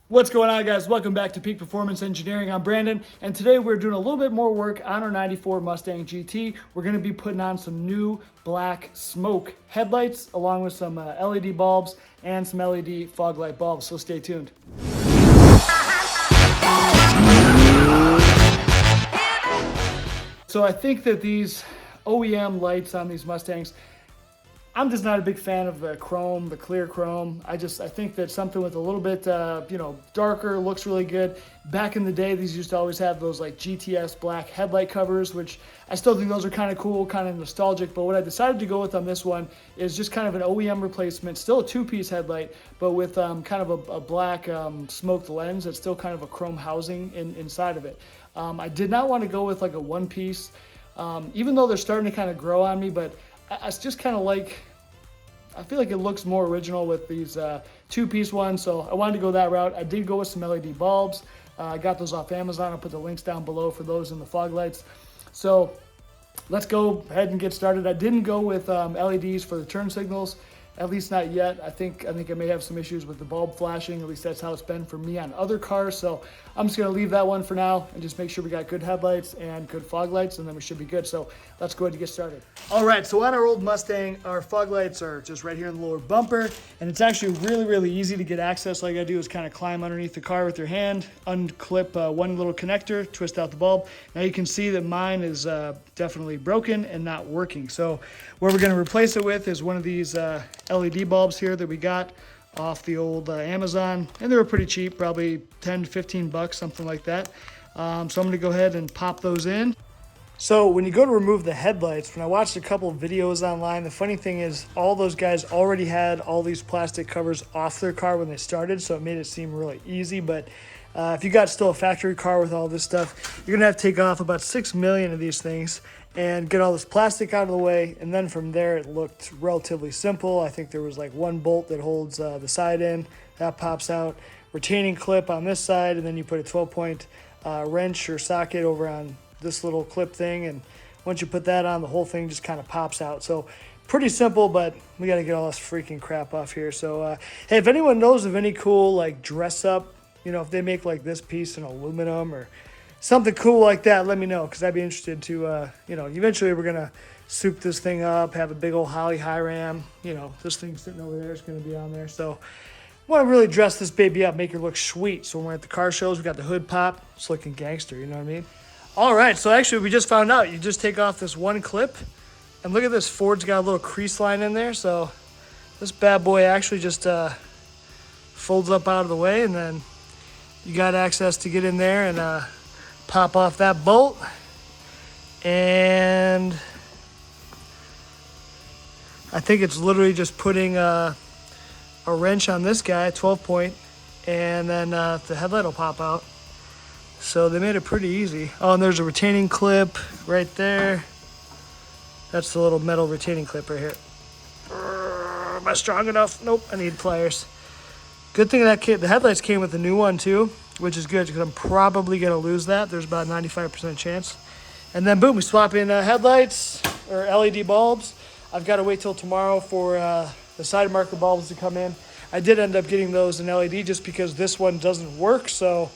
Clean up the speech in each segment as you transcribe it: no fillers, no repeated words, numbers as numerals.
What's going on, guys? Welcome back to Peak Performance Engineering. I'm Brandon, and today we're doing a little bit more work on our 94 Mustang GT. We're going to be putting on some new black smoke headlights along with some LED bulbs and some LED fog light bulbs, so stay tuned. So I think that these OEM lights on these Mustangs, I'm just not a big fan of the chrome, the clear chrome. I think that something with a little bit, darker looks really good. Back in the day, these used to always have those like GTS black headlight covers, which I still think those are kind of cool, kind of nostalgic. But what I decided to go with on this one is just kind of an OEM replacement, still a two-piece headlight, but with kind of a black smoked lens that's still kind of a chrome housing inside of it. I did not want to go with like a one-piece, even though they're starting to kind of grow on me, but I just kind of like, I feel like it looks more original with these two-piece ones, so I wanted to go that route. I did go with some LED bulbs. I got those off Amazon. I'll put the links down below for those in the fog lights. So let's go ahead and get started. I didn't go with LEDs for the turn signals, at least not yet. I think I may have some issues with the bulb flashing. At least that's how it's been for me on other cars. So I'm just gonna leave that one for now and just make sure we got good headlights and good fog lights, and then we should be good. So let's go ahead and get started. All right, so on our old Mustang, our fog lights are just right here in the lower bumper, and it's actually really easy to get access. All you gotta do is kind of climb underneath the car with your hand, unclip one little connector, twist out the bulb. Now you can see that mine is definitely broken and not working. So what we're gonna replace it with is one of these LED bulbs here that we got off the old Amazon, and they were pretty cheap, probably 10 to 15 bucks, something like that. So I'm gonna go ahead and pop those in. So when you go to remove the headlights, when I watched a couple of videos online, the funny thing is all those guys already had all these plastic covers off their car when they started, so it made it seem really easy. But if you got still a factory car with all this stuff, you're gonna have to take off about 6 million of these things and get all this plastic out of the way. And then from there, it looked relatively simple. I think there was like one bolt that holds the side in, that pops out, retaining clip on this side, and then you put a 12-point wrench or socket over on this little clip thing, and once you put that on, the whole thing just kind of pops out. So pretty simple, but we got to get all this freaking crap off here. So hey, if anyone knows of any cool like dress up, if they make like this piece in aluminum or something cool like that, let me know, because I'd be interested to eventually we're gonna soup this thing up, have a big old Holly high ram. This thing sitting over there is going to be on there, so I want to really dress this baby up, make her look sweet. So when we're at the car shows, we got the hood pop, it's looking gangster, you know what I mean? All right, so actually we just found out you just take off this one clip, and look at this, Ford's got a little crease line in there, so this bad boy actually just folds up out of the way, and then you got access to get in there and pop off that bolt. And I think it's literally just putting a wrench on this guy, 12-point, and then the headlight will pop out. So they made it pretty easy. Oh, and there's a retaining clip right there. That's the little metal retaining clip right here. Am I strong enough? Nope, I need pliers. Good thing that the headlights came with a new one too, which is good because I'm probably gonna lose that. There's about a 95% chance. And then boom, we swap in headlights or LED bulbs. I've got to wait till tomorrow for the side marker bulbs to come in. I did end up getting those in LED just because this one doesn't work, so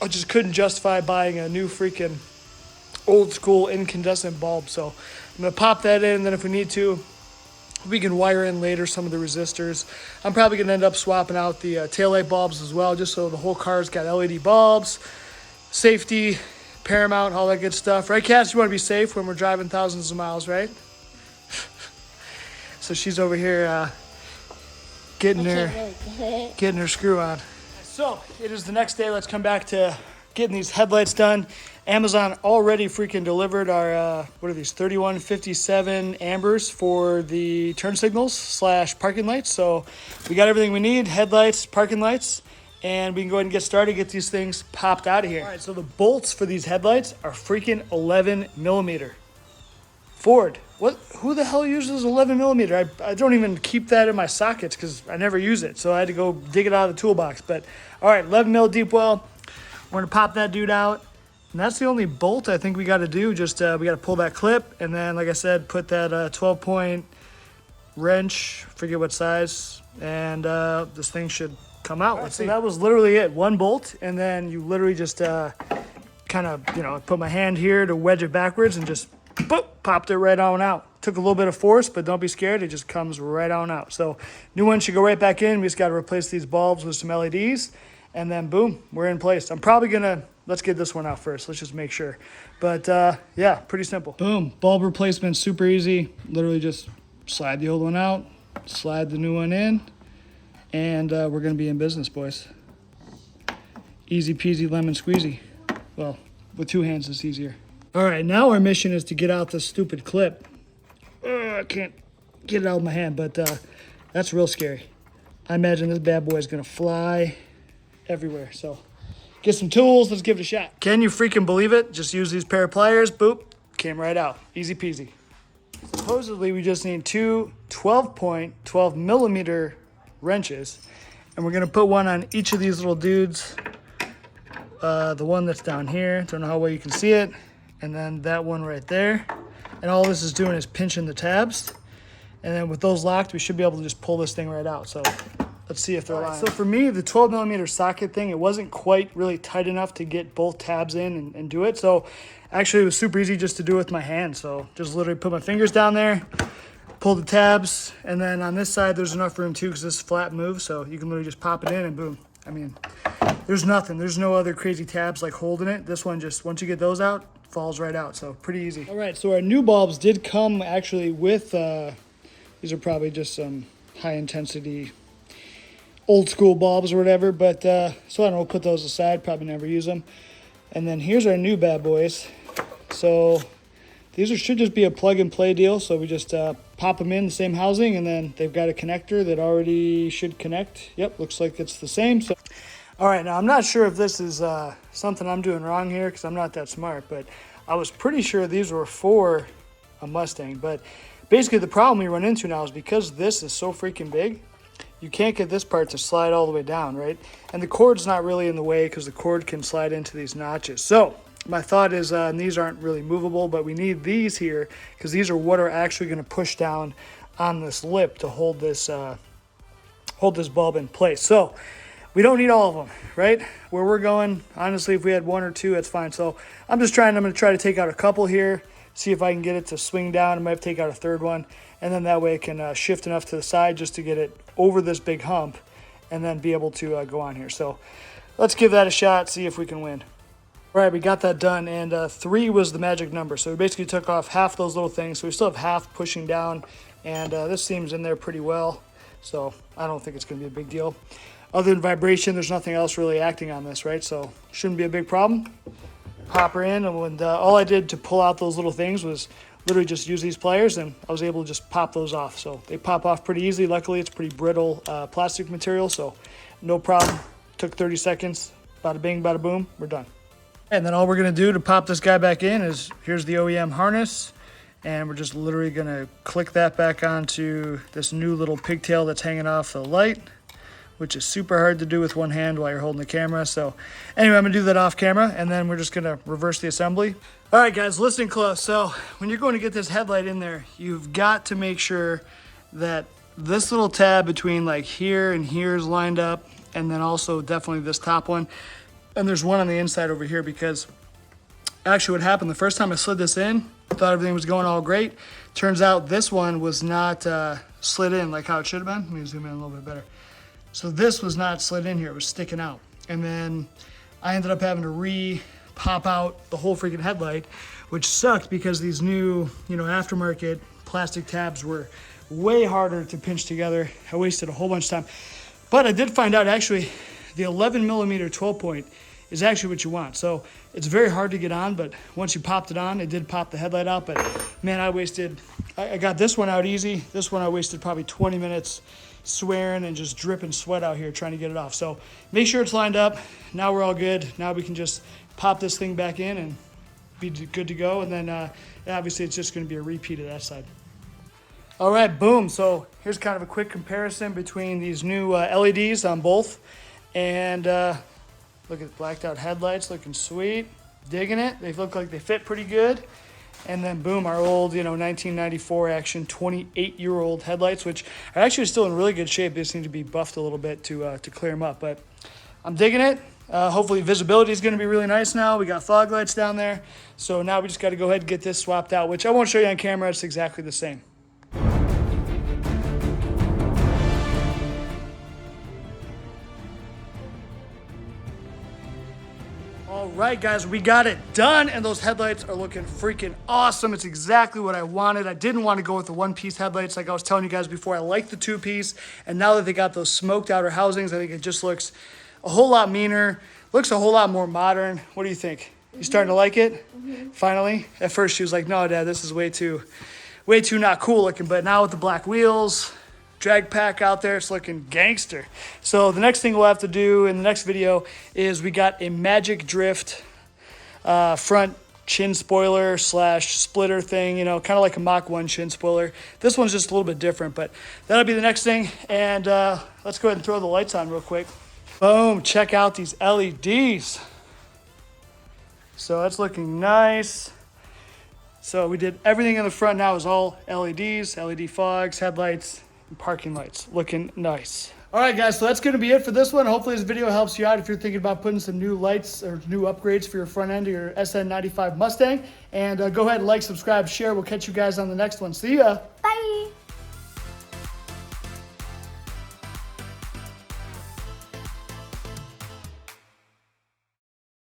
I just couldn't justify buying a new freaking old school incandescent bulb. So I'm gonna pop that in, and then if we need to, we can wire in later some of the resistors. I'm probably gonna end up swapping out the taillight bulbs as well, just so the whole car's got LED bulbs, safety, paramount, all that good stuff. Right, Cass? You wanna be safe when we're driving thousands of miles, right? So she's over here getting her screw on. So it is the next day. Let's come back to getting these headlights done. Amazon already freaking delivered our, what are these, 3157 ambers for the turn signals / parking lights. So we got everything we need, headlights, parking lights, and we can go ahead and get started, get these things popped out of here. All right, so the bolts for these headlights are freaking 11 millimeter. Ford, who the hell uses 11 millimeter? I don't even keep that in my sockets because I never use it. So I had to go dig it out of the toolbox. But all right, 11 mil deep well. We're gonna pop that dude out. And that's the only bolt I think we got to do. Just we got to pull that clip, and then, like I said, put that 12-point wrench, forget what size, and this thing should come out. Let's see. So that was literally it, one bolt, and then you literally just kind of, you know, put my hand here to wedge it backwards and just boop, popped it right on out. Took a little bit of force, but don't be scared. It just comes right on out. So new one should go right back in. We just got to replace these bulbs with some LEDs, and then boom, we're in place. I'm probably gonna, let's get this one out first. Let's just make sure. But yeah, pretty simple. Boom, bulb replacement, super easy. Literally just slide the old one out, slide the new one in, and we're gonna be in business, boys. Easy peasy lemon squeezy. Well, with two hands it's easier. All right, now our mission is to get out this stupid clip. I can't get it out of my hand, but that's real scary. I imagine this bad boy is gonna fly everywhere. So get some tools, let's give it a shot. Can you freaking believe it? Just use these pair of pliers, boop, came right out. Easy peasy. Supposedly we just need two 12 millimeter wrenches, and we're gonna put one on each of these little dudes. The one that's down here, don't know how well you can see it, and then that one right there. And all this is doing is pinching the tabs. And then with those locked, we should be able to just pull this thing right out. So let's see if they're aligned. So for me, the 12 millimeter socket thing, it wasn't quite really tight enough to get both tabs in and do it. So actually it was super easy just to do it with my hand. So just literally put my fingers down there, pull the tabs, and then on this side, there's enough room too, because this is flat move. So you can literally just pop it in and boom. I mean, there's nothing. There's no other crazy tabs like holding it. This one just, once you get those out, falls right out. So pretty easy. All right, so our new bulbs did come actually with, these are probably just some high intensity old school bulbs or whatever, but so I don't know, we'll put those aside, probably never use them. And then here's our new bad boys. So should just be a plug and play deal. So we just pop them in the same housing, and then they've got a connector that already should connect. Yep, looks like it's the same. So all right, now I'm not sure if this is something I'm doing wrong here, because I'm not that smart, but I was pretty sure these were for a Mustang. But basically the problem we run into now is because this is so freaking big, you can't get this part to slide all the way down, right? And the cord's not really in the way because the cord can slide into these notches. So my thought is, and these aren't really movable, but we need these here because these are what are actually going to push down on this lip to hold this bulb in place. So we don't need all of them, right? Where we're going, honestly, if we had one or two, that's fine. So I'm going to try to take out a couple here, see if I can get it to swing down. I might have to take out a third one, and then that way it can shift enough to the side just to get it over this big hump and then be able to go on here. So let's give that a shot, see if we can win. All right, we got that done, and 3 was the magic number. So we basically took off half those little things. So we still have half pushing down, and this seems in there pretty well. So I don't think it's going to be a big deal. Other than vibration, there's nothing else really acting on this, right? So shouldn't be a big problem. Pop her in, and when all I did to pull out those little things was literally just use these pliers, and I was able to just pop those off. So they pop off pretty easily. Luckily, it's pretty brittle plastic material, so no problem. Took 30 seconds. Bada bing, bada boom, we're done. And then all we're gonna do to pop this guy back in is, here's the OEM harness, and we're just literally gonna click that back onto this new little pigtail that's hanging off the light, which is super hard to do with one hand while you're holding the camera. So anyway, I'm gonna do that off camera, and then we're just gonna reverse the assembly. All right, guys, listen close. So when you're going to get this headlight in there, you've got to make sure that this little tab between like here and here is lined up, and then also definitely this top one. And there's one on the inside over here, because actually what happened the first time I slid this in, I thought everything was going all great. Turns out this one was not slid in like how it should have been. Let me zoom in a little bit better. So this was not slid in here, it was sticking out. And then I ended up having to pop out the whole freaking headlight, which sucked because these new, aftermarket plastic tabs were way harder to pinch together. I wasted a whole bunch of time. But I did find out actually the 11 millimeter 12 point is actually what you want. So it's very hard to get on, but once you popped it on, it did pop the headlight out. But man, I got this one out easy. This one I wasted probably 20 minutes swearing and just dripping sweat out here trying to get it off. So make sure it's lined up. Now we're all good. Now we can just pop this thing back in and be good to go. And then obviously it's just gonna be a repeat of that side. All right, boom. So here's kind of a quick comparison between these new LEDs on both. And look at the blacked out headlights, looking sweet. Digging it. They look like they fit pretty good. And then boom, our old, 1994 Action 28-year-old headlights, which are actually still in really good shape. They just need to be buffed a little bit to clear them up. But I'm digging it. Hopefully visibility is going to be really nice now. We got fog lights down there. So now we just got to go ahead and get this swapped out, which I won't show you on camera. It's exactly the same. All right, guys, we got it done, and those headlights are looking freaking awesome. It's exactly what I wanted. I didn't want to go with the one-piece headlights like I was telling you guys before. I like the two-piece, and now that they got those smoked outer housings, I think it just looks a whole lot meaner, looks a whole lot more modern. What do you think? You starting to like it? Finally? At first she was like, no, Dad, this is way too not cool looking, but now with the black wheels, drag pack out there, it's looking gangster. So the next thing we'll have to do in the next video is we got a Magic Drift front chin spoiler / splitter thing, kind of like a Mach 1 chin spoiler. This one's just a little bit different, but that'll be the next thing. And let's go ahead and throw the lights on real quick. Boom, check out these LEDs. So that's looking nice. So we did everything in the front now is all LEDs, LED fogs, headlights, parking lights. Looking nice. All right, guys, so that's going to be it for this one. Hopefully this video helps you out if you're thinking about putting some new lights or new upgrades for your front end of your SN95 Mustang. And go ahead and like, subscribe, share. We'll catch you guys on the next one. See ya.